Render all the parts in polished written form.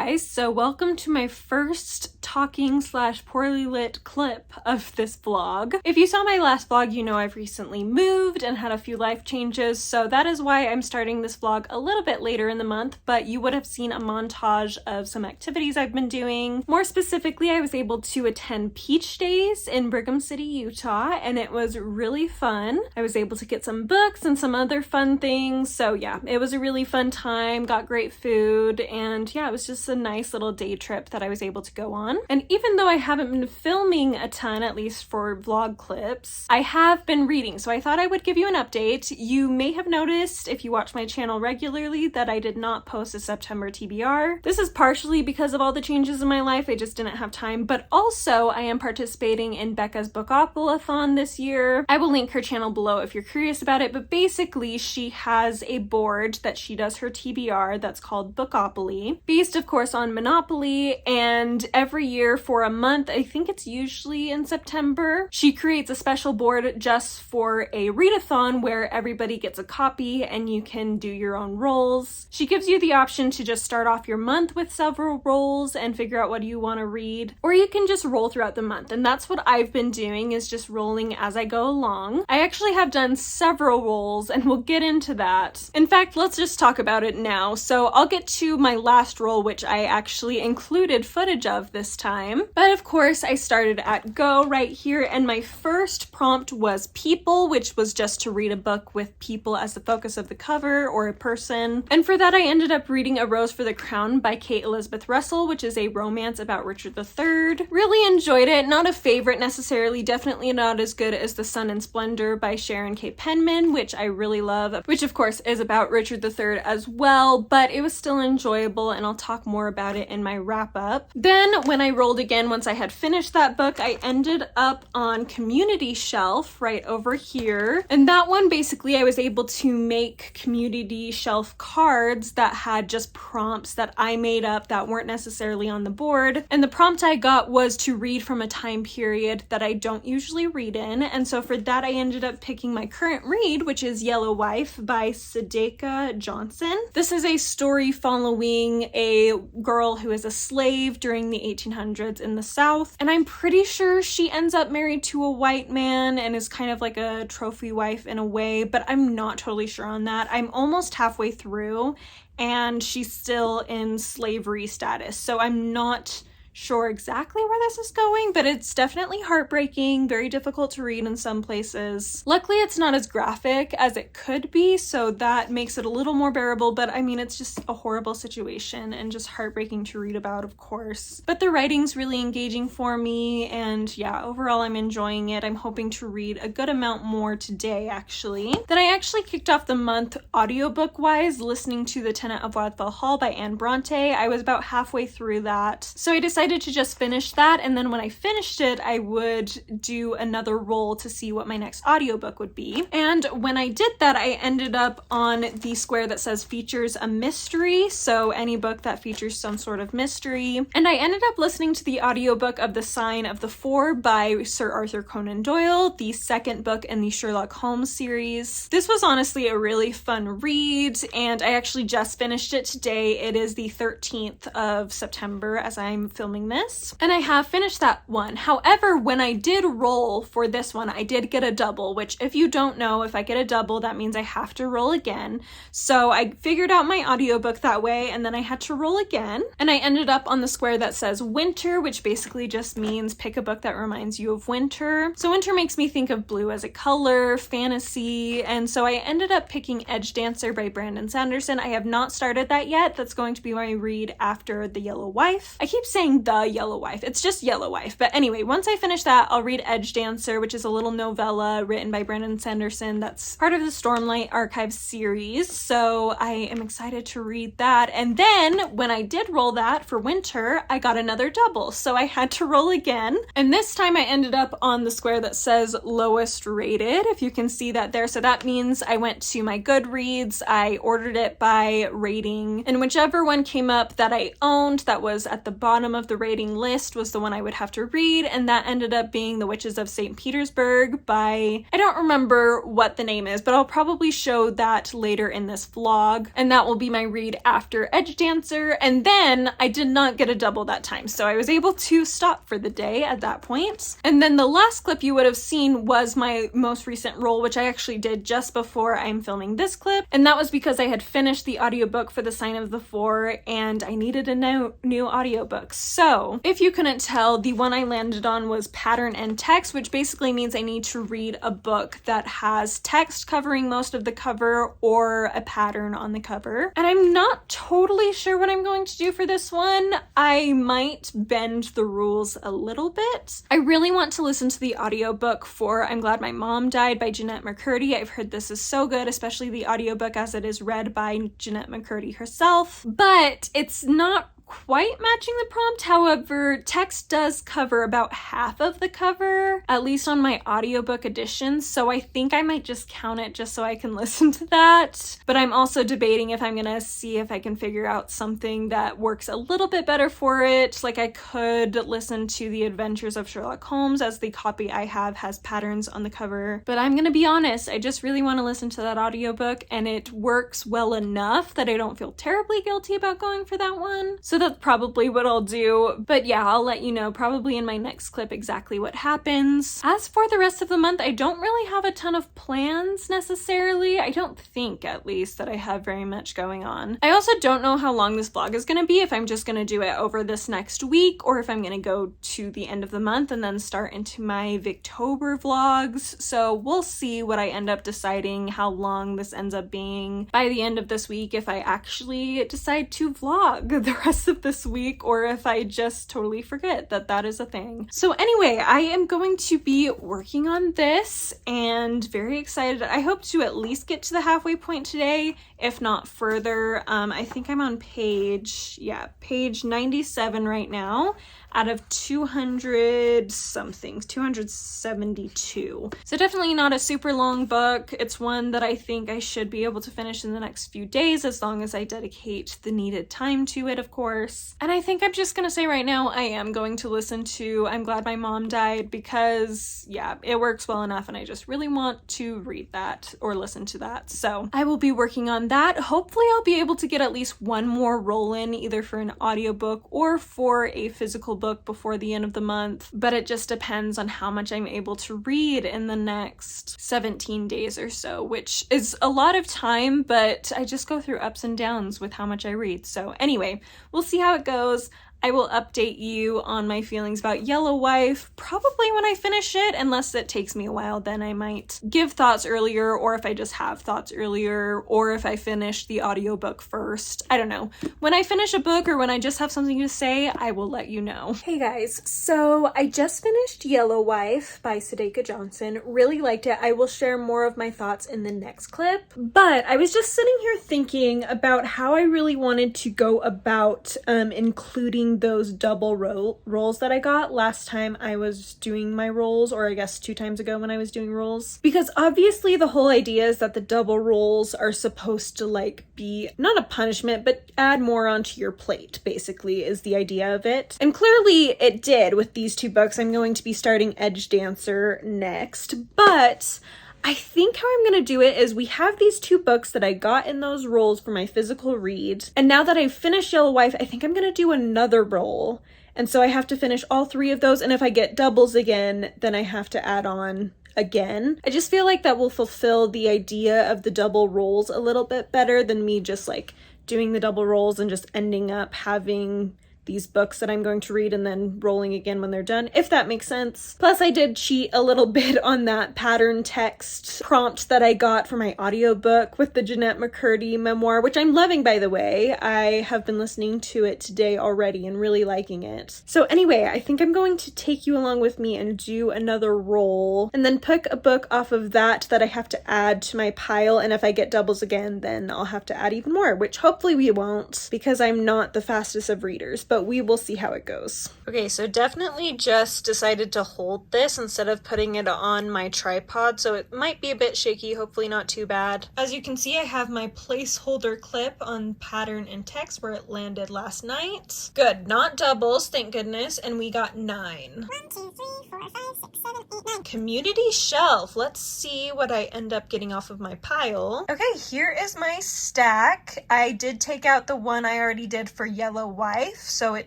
guys, so welcome to my first talking/poorly lit clip of this vlog. If you saw my last vlog, you know I've recently moved and had a few life changes, so that is why I'm starting this vlog a little bit later in the month, but you would have seen a montage of some activities I've been doing. More specifically, I was able to attend Peach Days in Brigham City, Utah, and it was really fun. I was able to get some books and some other fun things, so yeah, it was a really fun time, got great food, and yeah, it was just a nice little day trip that I was able to go on. And even though I haven't been filming a ton, at least for vlog clips, I have been reading, so I thought I would give you an update. You may have noticed, if you watch my channel regularly, that I did not post a September TBR. This is partially because of all the changes in my life, I just didn't have time, but also I am participating in Becca's Bookopolothon this year. I will link her channel below if you're curious about it, but basically she has a board that she does her TBR that's called Bookopoly, based of course on Monopoly, and every year for a month, I think it's usually in September, she creates a special board just for a readathon where everybody gets a copy and you can do your own rolls. She gives you the option to just start off your month with several rolls and figure out what you want to read, or you can just roll throughout the month, and that's what I've been doing, is just rolling as I go along. I actually have done several rolls and we'll get into that. In fact, let's just talk about it now. So I'll get to my last roll, which I actually included footage of this time. But of course, I started at go right here, and my first prompt was people, which was just to read a book with people as the focus of the cover, or a person. And for that, I ended up reading A Rose for the Crown by Kate Elizabeth Russell, which is a romance about Richard III. Really enjoyed it. Not a favorite necessarily, definitely not as good as The Sun and Splendor by Sharon K. Penman, which I really love, which of course is about Richard III as well, but it was still enjoyable, and I'll talk more about it in my wrap up. Then when I rolled again, once I had finished that book, I ended up on Community Shelf right over here. And that one, basically, I was able to make Community Shelf cards that had just prompts that I made up that weren't necessarily on the board. And the prompt I got was to read from a time period that I don't usually read in. And so for that, I ended up picking my current read, which is Yellow Wife by Sadeqa Johnson. This is a story following a girl who is a slave during the 1800s in the South, and I'm pretty sure she ends up married to a white man and is kind of like a trophy wife in a way, but I'm not totally sure on that. I'm almost halfway through and she's still in slavery status, so I'm not sure exactly where this is going, but it's definitely heartbreaking, very difficult to read in some places. Luckily, it's not as graphic as it could be, so that makes it a little more bearable, but I mean, it's just a horrible situation and just heartbreaking to read about, of course. But the writing's really engaging for me, and yeah, overall I'm enjoying it. I'm hoping to read a good amount more today, actually. Then I actually kicked off the month audiobook-wise listening to The Tenant of Wildfowl by Brontë. I was about halfway through that, so I decided to just finish that, and then when I finished it, I would do another roll to see what my next audiobook would be. And when I did that, I ended up on the square that says features a mystery, so any book that features some sort of mystery. And I ended up listening to the audiobook of The Sign of the Four by Sir Arthur Conan Doyle, the second book in the Sherlock Holmes series. This was honestly a really fun read, and I actually just finished it today. It is the 13th of September as I'm filming this, and I have finished that one. However, when I did roll for this one, I did get a double, which if you don't know, if I get a double, that means I have to roll again. So I figured out my audiobook that way, and then I had to roll again, and I ended up on the square that says winter, which basically just means pick a book that reminds you of winter. So winter makes me think of blue as a color, fantasy, and so I ended up picking Edgedancer by Brandon Sanderson. I have not started that yet. That's going to be my read after The Yellow Wife. I keep saying The Yellow Wife. It's just Yellow Wife. But anyway, once I finish that, I'll read Edgedancer, which is a little novella written by Brandon Sanderson that's part of the Stormlight Archives series. So I am excited to read that. And then when I did roll that for winter, I got another double. So I had to roll again. And this time I ended up on the square that says lowest rated, if you can see that there. So that means I went to my Goodreads, I ordered it by rating, and whichever one came up that I owned that was at the bottom of the the rating list was the one I would have to read, and that ended up being The Witches of St. Petersburg by, I don't remember what the name is, but I'll probably show that later in this vlog, and that will be my read after Edgedancer. And then I did not get a double that time, so I was able to stop for the day at that point. And then the last clip you would have seen was my most recent roll, which I actually did just before I'm filming this clip, and that was because I had finished the audiobook for The Sign of the Four and I needed a new audiobook. So if you couldn't tell, the one I landed on was pattern and text, which basically means I need to read a book that has text covering most of the cover or a pattern on the cover. And I'm not totally sure what I'm going to do for this one. I might bend the rules a little bit. I really want to listen to the audiobook for I'm Glad My Mom Died by Jennette McCurdy. I've heard this is so good, especially the audiobook as it is read by Jennette McCurdy herself, but it's not quite matching the prompt. However, text does cover about half of the cover, at least on my audiobook edition, so I think I might just count it just so I can listen to that. But I'm also debating if I'm gonna see if I can figure out something that works a little bit better for it. Like I could listen to The Adventures of Sherlock Holmes, as the copy I have has patterns on the cover. But I'm gonna be honest, I just really want to listen to that audiobook, and it works well enough that I don't feel terribly guilty about going for that one. So that's probably what I'll do. But yeah, I'll let you know probably in my next clip exactly what happens. As for the rest of the month, I don't really have a ton of plans necessarily. I don't think, at least, that I have very much going on. I also don't know how long this vlog is going to be, if I'm just going to do it over this next week or if I'm going to go to the end of the month and then start into my Victober vlogs. So we'll see what I end up deciding, how long this ends up being by the end of this week, if I actually decide to vlog the rest of this week or if I just totally forget that that is a thing. So anyway, I am going to be working on this and very excited. I hope to at least get to the halfway point today, if not further. I think I'm on page 97 right now out of 200 something, 272. So definitely not a super long book. It's one that I think I should be able to finish in the next few days, as long as I dedicate the needed time to it, of course. And I think I'm just gonna say right now, I am going to listen to I'm Glad My Mom Died, because yeah, it works well enough and I just really want to read that or listen to that. So I will be working on that. Hopefully I'll be able to get at least one more roll in, either for an audiobook or for a physical book before the end of the month, but it just depends on how much I'm able to read in the next 17 days or so, which is a lot of time, but I just go through ups and downs with how much I read. So anyway, we'll see how it goes. I will update you on my feelings about Yellow Wife probably when I finish it, unless it takes me a while. Then I might give thoughts earlier, or if I just have thoughts earlier, or if I finish the audiobook first. I don't know. When I finish a book or when I just have something to say, I will let you know. Hey guys, so I just finished Yellow Wife by Sadeqa Johnson. Really liked it. I will share more of my thoughts in the next clip, but I was just sitting here thinking about how I really wanted to go about including those double rolls that I got last time I was doing my rolls, or I guess 2 times ago when I was doing rolls, because obviously the whole idea is that the double rolls are supposed to like be not a punishment, but add more onto your plate, basically, is the idea of it. And clearly it did with these 2 books. I'm going to be starting Edgedancer next, but I think how I'm going to do it is we have these 2 books that I got in those rolls for my physical read. And now that I've finished Yellow Wife, I think I'm going to do another roll. And so I have to finish all 3 of those. And if I get doubles again, then I have to add on again. I just feel like that will fulfill the idea of the double rolls a little bit better than me just like doing the double rolls and just ending up having these books that I'm going to read and then rolling again when they're done, if that makes sense. Plus, I did cheat a little bit on that pattern text prompt that I got for my audiobook with the Jennette McCurdy memoir, which I'm loving, by the way. I have been listening to it today already and really liking it. So anyway, I think I'm going to take you along with me and do another roll and then pick a book off of that I have to add to my pile. And if I get doubles again, then I'll have to add even more, which hopefully we won't, because I'm not the fastest of readers. but we will see how it goes. Okay, so definitely just decided to hold this instead of putting it on my tripod, so it might be a bit shaky, hopefully not too bad. As you can see, I have my placeholder clip on pattern and text where it landed last night. Good, not doubles, thank goodness, and we got 9. 1, 2, 3, 4, 5, 6, 7, 8, 9. Community shelf. Let's see what I end up getting off of my pile. Okay, here is my stack. I did take out the one I already did for Yellow Wife, so it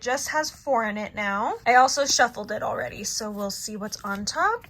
just has 4 in it now. I also shuffled it already, so we'll see what's on top.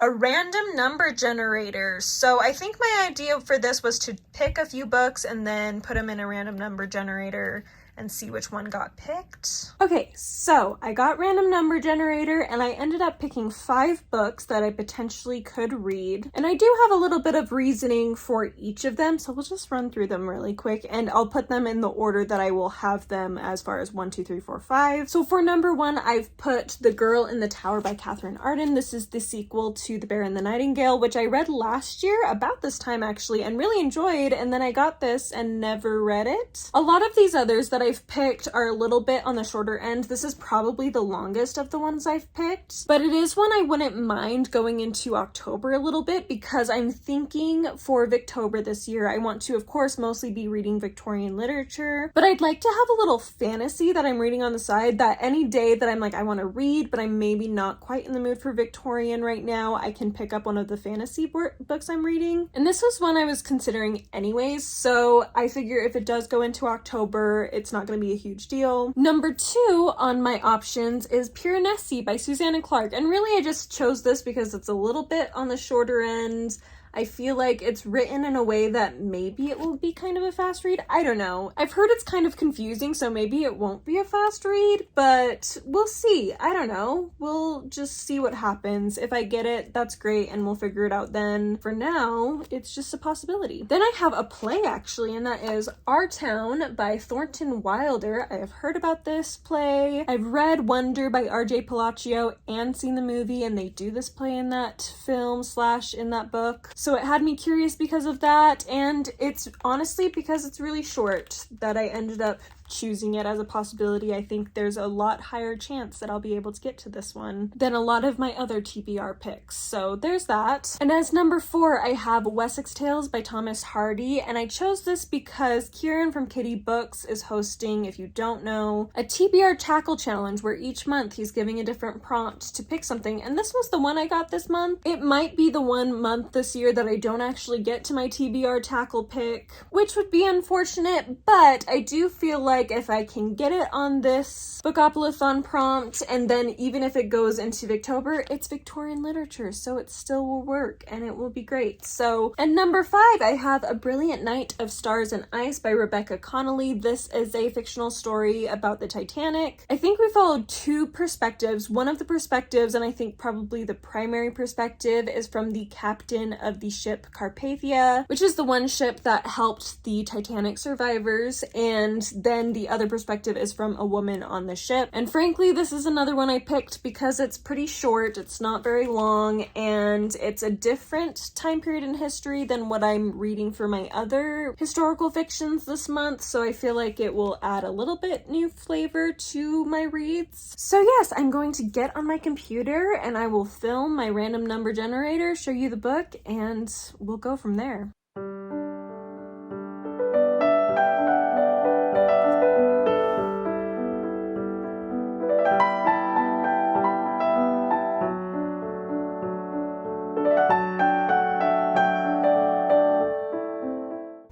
A random number generator. So I think my idea for this was to pick a few books and then put them in a random number generator and see which one got picked. Okay, so I got random number generator and I ended up picking 5 books that I potentially could read. And I do have a little bit of reasoning for each of them, so we'll just run through them really quick and I'll put them in the order that I will have them as far as 1, 2, 3, 4, 5. So for number 1, I've put The Girl in the Tower by Katherine Arden. This is the sequel to The Bear and the Nightingale, which I read last year, about this time actually, and really enjoyed, and then I got this and never read it. A lot of these others that I've picked are a little bit on the shorter end. This is probably the longest of the ones I've picked, but it is one I wouldn't mind going into October a little bit because I'm thinking for Victober this year, I want to, of course, mostly be reading Victorian literature, but I'd like to have a little fantasy that I'm reading on the side that any day that I'm like, I want to read, but I'm maybe not quite in the mood for Victorian right now, I can pick up one of the fantasy books I'm reading. And this was one I was considering anyways, so I figure if it does go into October, it's not going to be a huge deal. Number 2 on my options is Piranesi by Susanna Clarke, and really I just chose this because it's a little bit on the shorter end. I feel like it's written in a way that maybe it will be kind of a fast read. I don't know. I've heard it's kind of confusing, so maybe it won't be a fast read, but we'll see. I don't know. We'll just see what happens. If I get it, that's great, and we'll figure it out then. For now, it's just a possibility. Then I have a play, actually, and that is Our Town by Thornton Wilder. I have heard about this play. I've read Wonder by R.J. Palacio and seen the movie, and they do this play in that film / in that book. So it had me curious because of that, and it's honestly because it's really short that I ended up choosing it as a possibility. I think there's a lot higher chance that I'll be able to get to this one than a lot of my other TBR picks. So there's that. And as number 4, I have Wessex Tales by Thomas Hardy, and I chose this because Kieran from Kitty Books is hosting, if you don't know, a TBR tackle challenge where each month he's giving a different prompt to pick something, and this was the one I got this month. It might be the one month this year that I don't actually get to my TBR tackle pick, which would be unfortunate, but I do feel like if I can get it on this Bookopolothon prompt, and then even if it goes into Victober, it's Victorian literature, so it still will work and it will be great. So, and number 5, I have A Brilliant Night of Stars and Ice by Rebecca Connolly. This is a fictional story about the Titanic. I think we followed 2 perspectives. One of the perspectives, and I think probably the primary perspective, is from the captain of the ship Carpathia, which is the one ship that helped the Titanic survivors, and then the other perspective is from a woman on the ship. And frankly, this is another one I picked because it's pretty short, it's not very long, and it's a different time period in history than what I'm reading for my other historical fictions this month, so I feel like it will add a little bit new flavor to my reads. So yes, I'm going to get on my computer and I will film my random number generator, show you the book, and we'll go from there.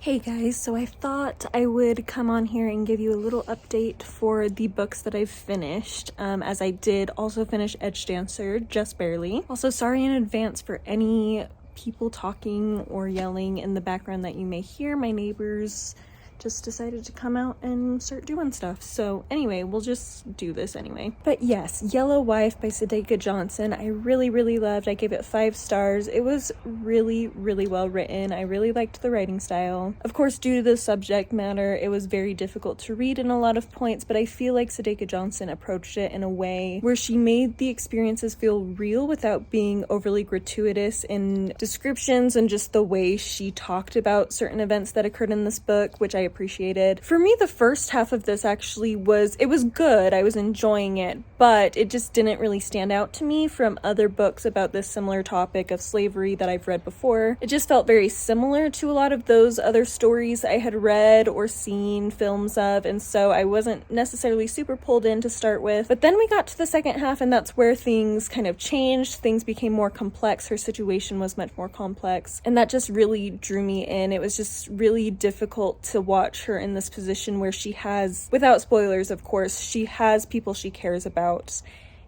Hey guys, so I thought I would come on here and give you a little update for the books that I've finished, as I did also finish Edgedancer, just barely. Also, sorry in advance for any people talking or yelling in the background that you may hear. My neighbors just decided to come out and start doing stuff. So anyway, we'll just do this anyway. But yes, Yellow Wife by Sadeqa Johnson, I really loved. I gave it 5 stars. It was really well written. I really liked the writing style. Of course, due to the subject matter, it was very difficult to read in a lot of points, but I feel like Sadeqa Johnson approached it in a way where she made the experiences feel real without being overly gratuitous in descriptions and just the way she talked about certain events that occurred in this book, which I appreciated. For me, the first half of this actually was good. I was enjoying it, but it just didn't really stand out to me from other books about this similar topic of slavery that I've read before. It just felt very similar to a lot of those other stories I had read or seen films of, and so I wasn't necessarily super pulled in to start with. But then we got to the second half, and that's where things kind of changed. Things became more complex. Her situation was much more complex, and that just really drew me in. It was just really difficult to watch her in this position where she has, without spoilers of course, she has people she cares about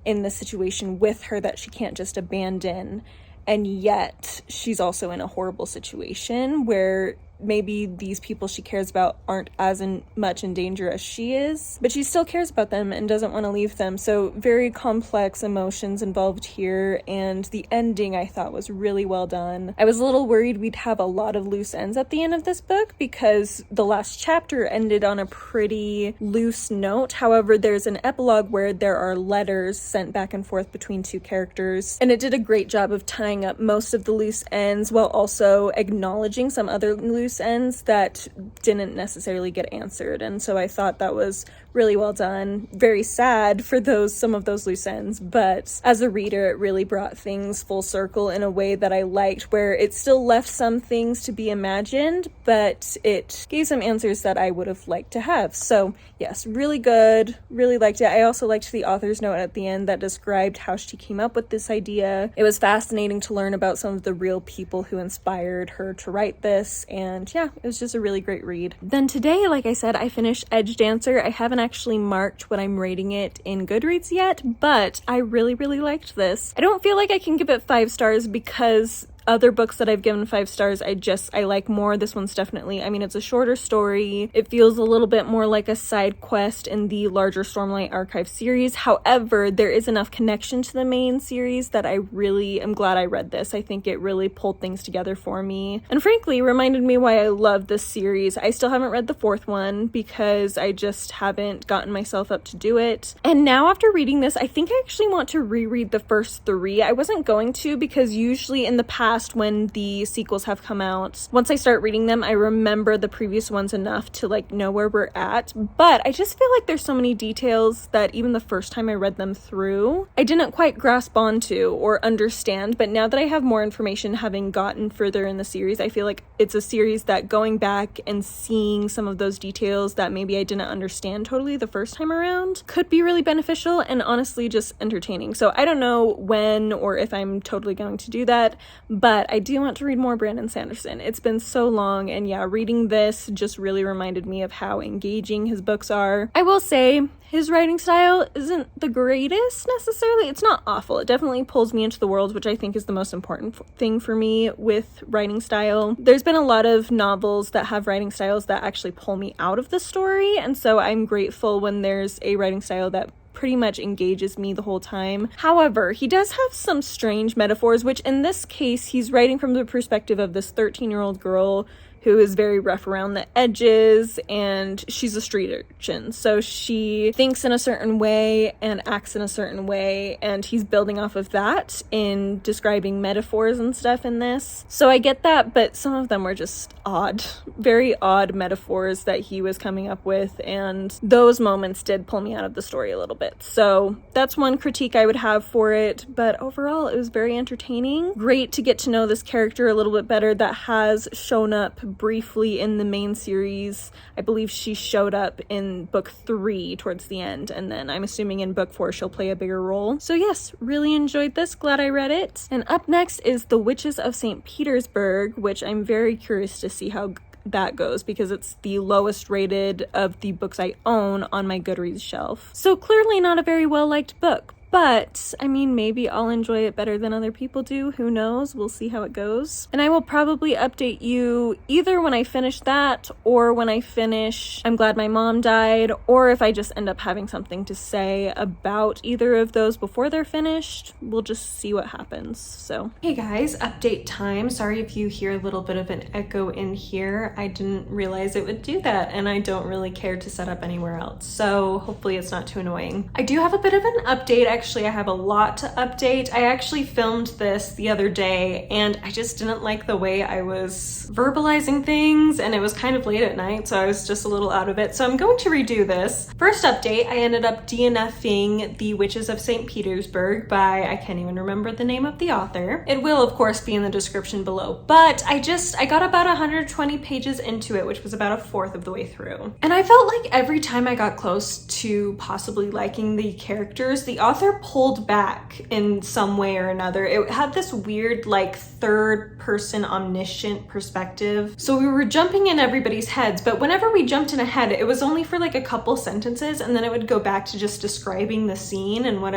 in this situation with her that she can't just abandon, and yet she's also in a horrible situation where maybe these people she cares about aren't as much in danger as she is, but she still cares about them and doesn't want to leave them. So very complex emotions involved here, and the ending I thought was really well done. I was a little worried we'd have a lot of loose ends at the end of this book because the last chapter ended on a pretty loose note. However, there's an epilogue where there are letters sent back and forth between two characters, and it did a great job of tying up most of the loose ends while also acknowledging some other loose ends that didn't necessarily get answered, and so I thought that was really well done. Very sad for some of those loose ends, but as a reader it really brought things full circle in a way that I liked, where it still left some things to be imagined, but it gave some answers that I would have liked to have. So yes, really good, really liked it. I also liked the author's note at the end that described how she came up with this idea. It was fascinating to learn about some of the real people who inspired her to write this, and yeah, it was just a really great read. Then today, like I said, I finished Edgedancer. I haven't actually marked what I'm rating it in Goodreads yet, but I really liked this. I don't feel like I can give it 5 stars because other books that I've given 5 stars, I like more. This one's definitely, it's a shorter story. It feels a little bit more like a side quest in the larger Stormlight Archive series. However, there is enough connection to the main series that I really am glad I read this. I think it really pulled things together for me, and frankly reminded me why I love this series. I still haven't read the 4th one because I just haven't gotten myself up to do it. And now after reading this, I think I actually want to reread the first 3. I wasn't going to because usually in the past when the sequels have come out, once I start reading them, I remember the previous ones enough to know where we're at, but I just feel like there's so many details that even the first time I read them through, I didn't quite grasp onto or understand. But now that I have more information, having gotten further in the series, I feel like it's a series that going back and seeing some of those details that maybe I didn't understand totally the first time around could be really beneficial and honestly just entertaining. So I don't know when or if I'm totally going to do that, but I do want to read more Brandon Sanderson. It's been so long, and yeah, reading this just really reminded me of how engaging his books are. I will say his writing style isn't the greatest necessarily. It's not awful. It definitely pulls me into the world, which I think is the most important thing for me with writing style. There's been a lot of novels that have writing styles that actually pull me out of the story, and so I'm grateful when there's a writing style that pretty much engages me the whole time. However, he does have some strange metaphors, which in this case, he's writing from the perspective of this 13-year-old girl who is very rough around the edges, and she's a street urchin. So she thinks in a certain way and acts in a certain way, and he's building off of that in describing metaphors and stuff in this. So I get that, but some of them were just odd, very odd metaphors that he was coming up with, and those moments did pull me out of the story a little bit. So that's one critique I would have for it, but overall it was very entertaining. Great to get to know this character a little bit better that has shown up briefly in the main series. I believe she showed up in book 3 towards the end, and then I'm assuming in book 4 she'll play a bigger role. So yes, really enjoyed this, glad I read it. And up next is The Witches of St. Petersburg, which I'm very curious to see how that goes because it's the lowest rated of the books I own on my Goodreads shelf. So clearly not a very well liked book, but maybe I'll enjoy it better than other people do. Who knows? We'll see how it goes. And I will probably update you either when I finish that or when I finish I'm Glad My Mom Died, or if I just end up having something to say about either of those before they're finished. We'll just see what happens. So, hey guys, update time. Sorry if you hear a little bit of an echo in here. I didn't realize it would do that, and I don't really care to set up anywhere else. So hopefully it's not too annoying. I do have a bit of an update. I I have a lot to update. I actually filmed this the other day and I just didn't like the way I was verbalizing things, and it was kind of late at night, so I was just a little out of it. So I'm going to redo this. First update, I ended up DNFing The Witches of St. Petersburg by, I can't even remember the name of the author. It will of course be in the description below, but I got about 120 pages into it, which was about a fourth of the way through. And I felt like every time I got close to possibly liking the characters, the author pulled back in some way or another. It had this weird like third person omniscient perspective. So we were jumping in everybody's heads, but whenever we jumped in ahead, it was only for like a couple sentences, and then it would go back to just describing the scene and what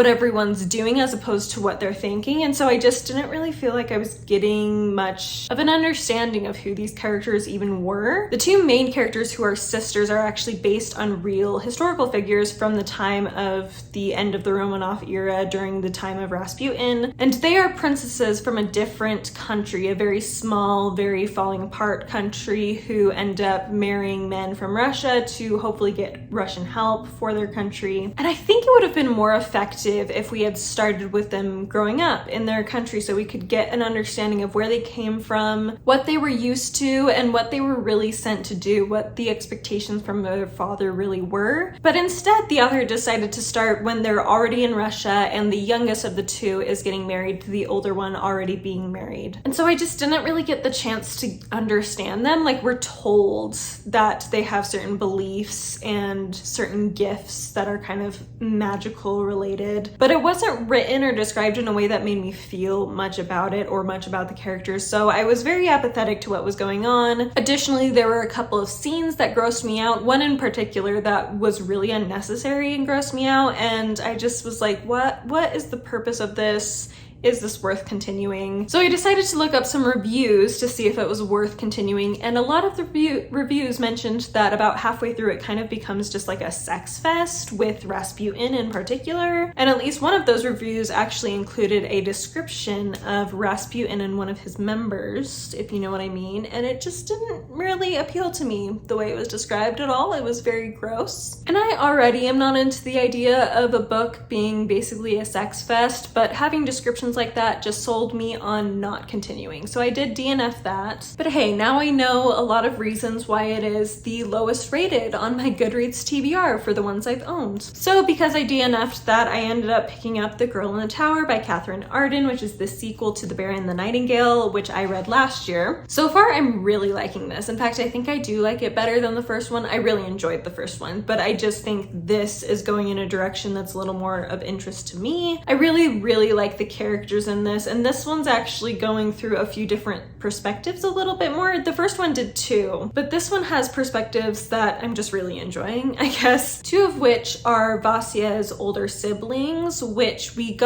everyone's doing as opposed to what they're thinking. And so I just didn't really feel like I was getting much of an understanding of who these characters even were. The two main characters, who are sisters, are actually based on real historical figures from the time of the end of the Romanov era during the time of Rasputin, and they are princesses from a different country, a very small, very falling apart country, who end up marrying men from Russia to hopefully get Russian help for their country. And I think it would have been more effective if we had started with them growing up in their country, so we could get an understanding of where they came from, what they were used to, and what they were really sent to do, what the expectations from their father really were. But instead, the author decided to start when they're already in Russia and the youngest of the two is getting married to the older one already being married. And so I just didn't really get the chance to understand them. Like, we're told that they have certain beliefs and certain gifts that are kind of magical related, but it wasn't written or described in a way that made me feel much about it or much about the characters, so I was very apathetic to what was going on. Additionally, there were a couple of scenes that grossed me out, one in particular that was really unnecessary and grossed me out, and I just was like, what is the purpose of this? Is this worth continuing? So I decided to look up some reviews to see if it was worth continuing, and a lot of the reviews mentioned that about halfway through it kind of becomes just like a sex fest with Rasputin in particular, and at least one of those reviews actually included a description of Rasputin and one of his members, if you know what I mean, and it just didn't really appeal to me the way it was described at all. It was very gross. And I already am not into the idea of a book being basically a sex fest, but having descriptions like that just sold me on not continuing. So I did DNF that. But hey, now I know a lot of reasons why it is the lowest rated on my Goodreads TBR for the ones I've owned. So because I DNF'd that, I ended up picking up The Girl in the Tower by Katherine Arden, which is the sequel to The Bear and the Nightingale, which I read last year. So far, I'm really liking this. In fact, I think I do like it better than the first one. I really enjoyed the first one, but I just think this is going in a direction that's a little more of interest to me. I really like the characters in this, and this one's actually going through a few different perspectives a little bit more. The first one did too, but this one has perspectives that I'm just really enjoying, I guess. Two of which are Vasia's older siblings, which we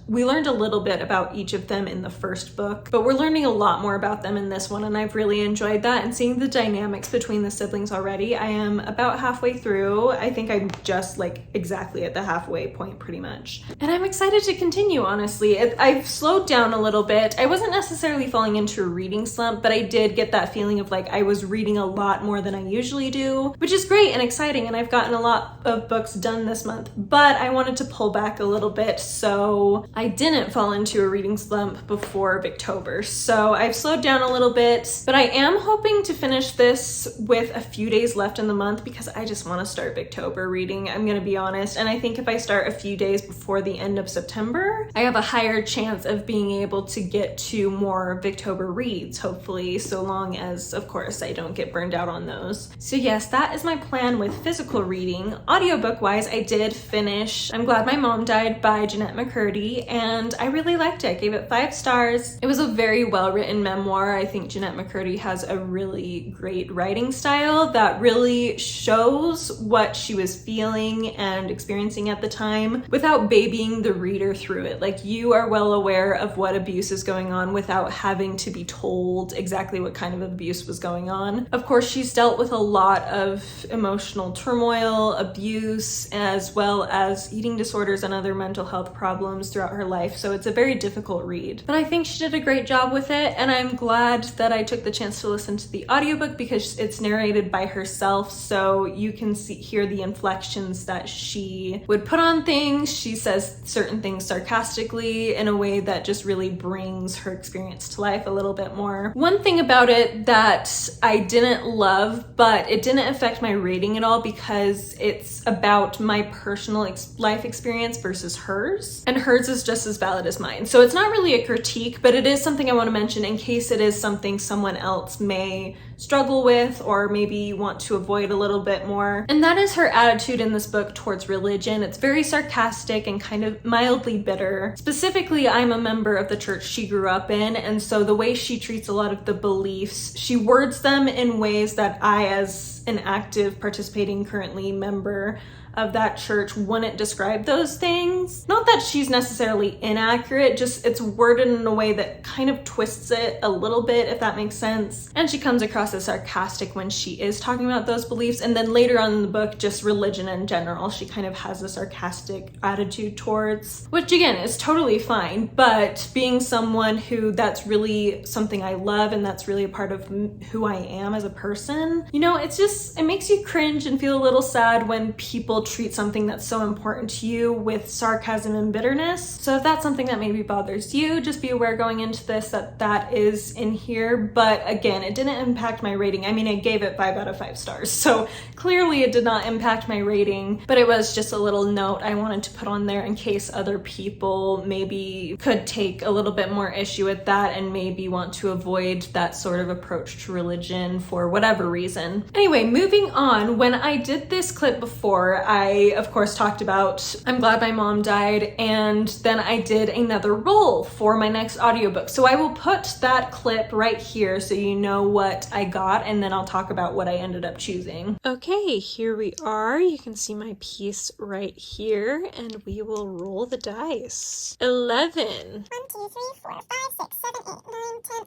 learned a little bit about each of them in the first book, but we're learning a lot more about them in this one, and I've really enjoyed that, and seeing the dynamics between the siblings already. I am about halfway through. I think I'm just like exactly at the halfway point pretty much, and I'm excited to continue, honestly. I've slowed down a little bit. I wasn't necessarily falling into a reading slump, but I did get that feeling of like I was reading a lot more than I usually do, which is great and exciting, and I've gotten a lot of books done this month, but I wanted to pull back a little bit so I didn't fall into a reading slump before Victober. So I've slowed down a little bit, but I am hoping to finish this with a few days left in the month because I just want to start Victober reading, I'm gonna be honest, and I think if I start a few days before the end of September, I have a higher chance of being able to get to more Victober reads, hopefully, so long as, of course, I don't get burned out on those. So yes, that is my plan with physical reading. Audiobook-wise, I did finish I'm Glad My Mom Died by Jennette McCurdy, and I really liked it. I gave it 5 stars. It was a very well-written memoir. I think Jennette McCurdy has a really great writing style that really shows what she was feeling and experiencing at the time without babying the reader through it. Like, you are are well aware of what abuse is going on without having to be told exactly what kind of abuse was going on. Of course, she's dealt with a lot of emotional turmoil, abuse, as well as eating disorders and other mental health problems throughout her life, so it's a very difficult read. But I think she did a great job with it, and I'm glad that I took the chance to listen to the audiobook because it's narrated by herself, so you can hear the inflections that she would put on things. She says certain things sarcastically in a way that just really brings her experience to life a little bit more. One thing about it that I didn't love, but it didn't affect my rating at all because it's about my personal life experience versus hers, and hers is just as valid as mine. So it's not really a critique, but it is something I want to mention in case it is something someone else may struggle with or maybe want to avoid a little bit more. And that is her attitude in this book towards religion. It's very sarcastic and kind of mildly bitter. Specifically, I'm a member of the church she grew up in, and so the way she treats a lot of the beliefs, she words them in ways that I, as an active participating currently member of that church, wouldn't describe those things. Not that she's necessarily inaccurate, just it's worded in a way that kind of twists it a little bit, if that makes sense. And she comes across as sarcastic when she is talking about those beliefs, and then later on in the book, just religion in general, she kind of has a sarcastic attitude towards, which again is totally fine, but being someone who that's really something I love and that's really a part of who I am as a person, you know, it's just, it makes you cringe and feel a little sad when people treat something that's so important to you with sarcasm and bitterness. So if that's something that maybe bothers you, just be aware going into this that that is in here. But again, it didn't impact my rating. I mean, I gave it 5 out of 5 stars, so clearly it did not impact my rating, but it was just a little note I wanted to put on there in case other people maybe could take a little bit more issue with that and maybe want to avoid that sort of approach to religion for whatever reason. Anyway, moving on, when I did this clip before, I, of course, talked about I'm glad my mom died, and then I did another role for my next audiobook. So I will put that clip right here so you know what I got, and then I'll talk about what I ended up choosing. Okay, here we are. You can see my piece right here, and we will roll the dice. 11. 1, 2, 3, 4, 5, 6, 7, 8,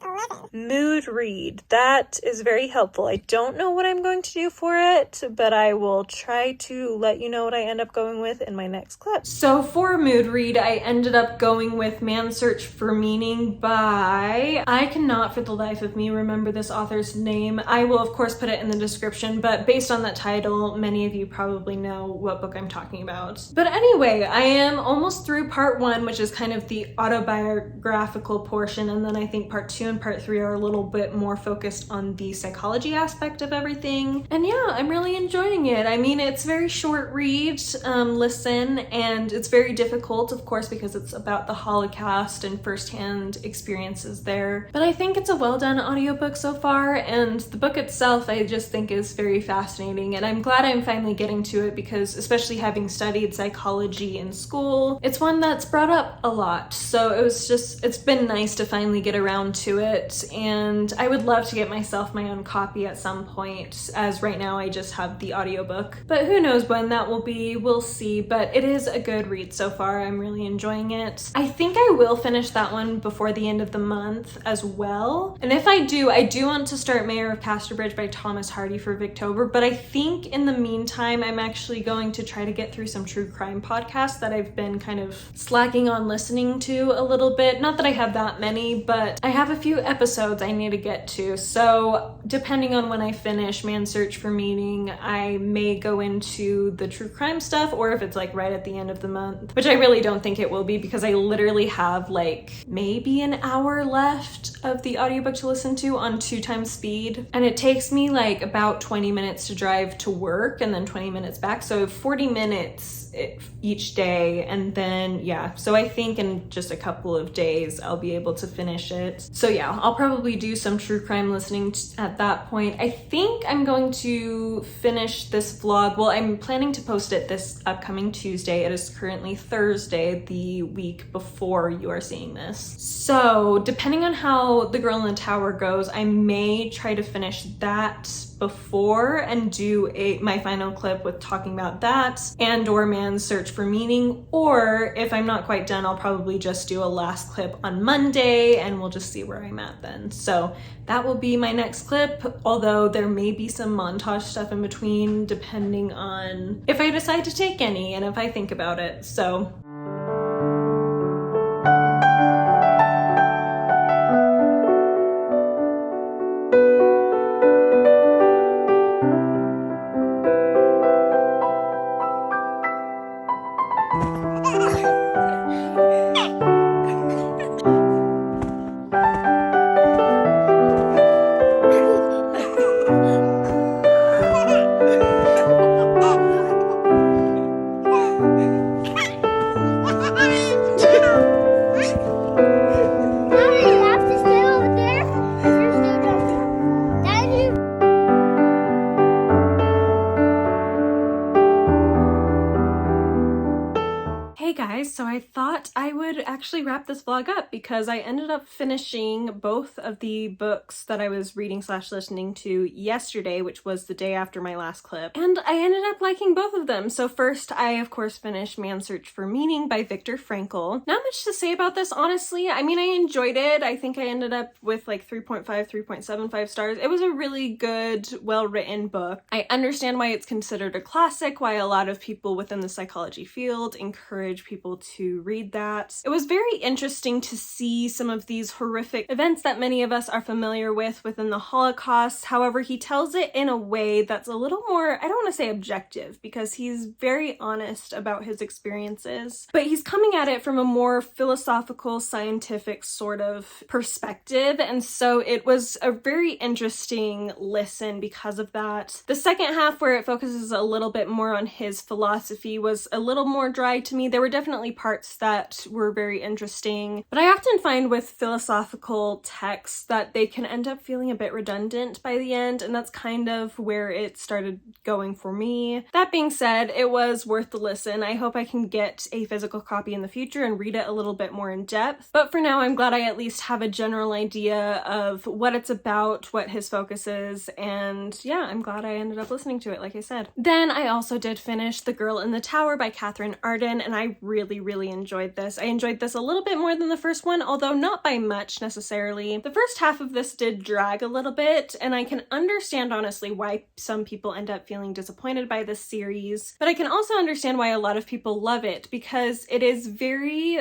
9, 10, 11. Mood read. That is very helpful. I don't know what I'm going to do for it, but I will try to let you know what I end up going with in my next clip. So for mood read, I ended up going with Man's Search for Meaning by, I cannot for the life of me remember this author's name. I will of course put it in the description, but based on that title, many of you probably know what book I'm talking about. But anyway, I am almost through part 1, which is kind of the autobiographical portion, and then I think part 2 and part 3 are a little bit more focused on the psychology aspect of everything. And yeah, I'm really enjoying it. I mean, it's very short read, listen, and it's very difficult, of course, because it's about the Holocaust and firsthand experiences there. But I think it's a well done audiobook so far, and the book itself I just think is very fascinating, and I'm glad I'm finally getting to it because, especially having studied psychology in school, it's one that's brought up a lot. So it's been nice to finally get around to it, and I would love to get myself my own copy at some point, as right now I just have the audiobook. But who knows when that will be, we'll see, but it is a good read so far. I'm really enjoying it. I think I will finish that one before the end of the month as well. And if I do want to start Mayor of Casterbridge by Thomas Hardy for Victober, but I think in the meantime, I'm actually going to try to get through some true crime podcasts that I've been kind of slacking on listening to a little bit. Not that I have that many, but I have a few episodes I need to get to. So depending on when I finish Man's Search for Meaning, I may go into the true crime stuff, or if it's like right at the end of the month, which I really don't think it will be because I literally have like maybe an hour left of the audiobook to listen to on 2x speed, and it takes me like about 20 minutes to drive to work and then 20 minutes back, so 40 minutes each day. And then yeah, so I think in just a couple of days I'll be able to finish it. So yeah, I'll probably do some true crime listening at that point. I think I'm going to finish this vlog, well, I'm planning to post it this upcoming Tuesday. It is currently Thursday, the week before you are seeing this. So depending on how how The Girl in the Tower goes, I may try to finish that before and do my final clip with talking about that and or Man's Search for Meaning, or if I'm not quite done, I'll probably just do a last clip on Monday and we'll just see where I'm at then. So that will be my next clip, although there may be some montage stuff in between depending on if I decide to take any and if I think about it. So so I thought I would actually wrap this vlog up because I ended up finishing both of the books that I was reading slash listening to yesterday, which was the day after my last clip, and I ended up liking both of them. So first, I of course finished Man's Search for Meaning by Viktor Frankl. Not much to say about this, honestly. I mean, I enjoyed it. I think I ended up with like 3.5, 3.75 stars. It was a really good, well-written book. I understand why it's considered a classic, why a lot of people within the psychology field encourage people to read that. It was very interesting to see some of these horrific events that many of us are familiar with within the Holocaust. However, he tells it in a way that's a little more, I don't want to say objective, because he's very honest about his experiences, but he's coming at it from a more philosophical, scientific sort of perspective, and so it was a very interesting listen because of that. The second half, where it focuses a little bit more on his philosophy, was a little more dry to me. There were definitely parts that were very interesting, but I often find with philosophical texts that they can end up feeling a bit redundant by the end, and that's kind of where it started going for me. That being said, it was worth the listen. I hope I can get a physical copy in the future and read it a little bit more in depth, but for now I'm glad I at least have a general idea of what it's about, what his focus is, and yeah, I'm glad I ended up listening to it, like I said. Then I also did finish The Girl in the Tower by Katherine Arden, and I really enjoyed this. I enjoyed this a little bit more than the first one, although not by much necessarily. The first half of this did drag a little bit, and I can understand honestly why some people end up feeling disappointed by this series, but I can also understand why a lot of people love it, because it is very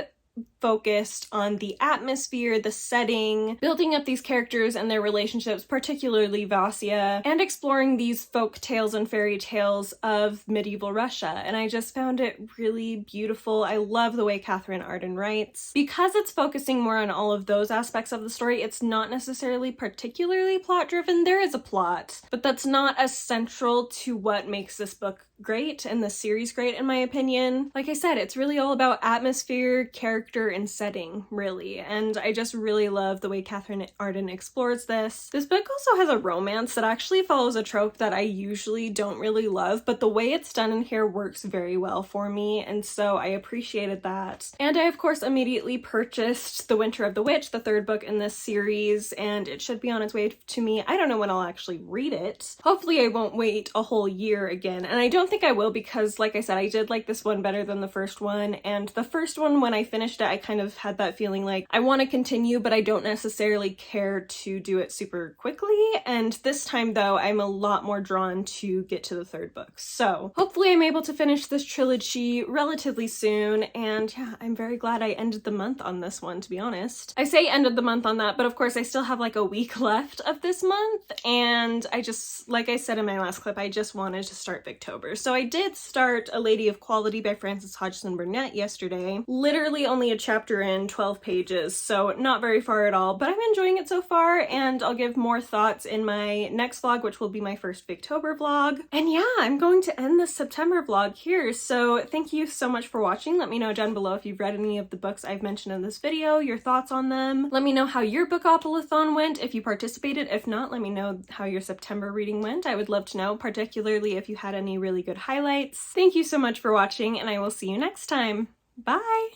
focused on the atmosphere, the setting, building up these characters and their relationships, particularly Vasya, and exploring these folk tales and fairy tales of medieval Russia. And I just found it really beautiful. I love the way Katherine Arden writes. Because it's focusing more on all of those aspects of the story, it's not necessarily particularly plot driven. There is a plot, but that's not as central to what makes this book great and the series great, in my opinion. Like I said, it's really all about atmosphere, character, and setting, really, and I just really love the way Katherine Arden explores this. This book also has a romance that actually follows a trope that I usually don't really love, but the way it's done in here works very well for me, and so I appreciated that. And I of course immediately purchased The Winter of the Witch, the third book in this series, and it should be on its way to me. I don't know when I'll actually read it. Hopefully I won't wait a whole year again, and I don't think I will, because like I said, I did like this one better than the first one, and the first one, when I finished it, I kind of had that feeling like I want to continue, but I don't necessarily care to do it super quickly, and this time though, I'm a lot more drawn to get to the third book. So hopefully I'm able to finish this trilogy relatively soon, and yeah, I'm very glad I ended the month on this one, to be honest. I say ended the month on that, but of course I still have like a week left of this month, and I just, like I said in my last clip, I just wanted to start Victober. So I did start A Lady of Quality by Frances Hodgson Burnett yesterday. Literally only a chapter in, 12 pages, so not very far at all, but I'm enjoying it so far, and I'll give more thoughts in my next vlog, which will be my first Victober vlog. And yeah, I'm going to end this September vlog here, so thank you so much for watching. Let me know down below if you've read any of the books I've mentioned in this video, your thoughts on them. Let me know how your Bookopolathon went if you participated. If not, let me know how your September reading went. I would love to know, particularly if you had any really good highlights. Thank you so much for watching, and I will see you next time. Bye!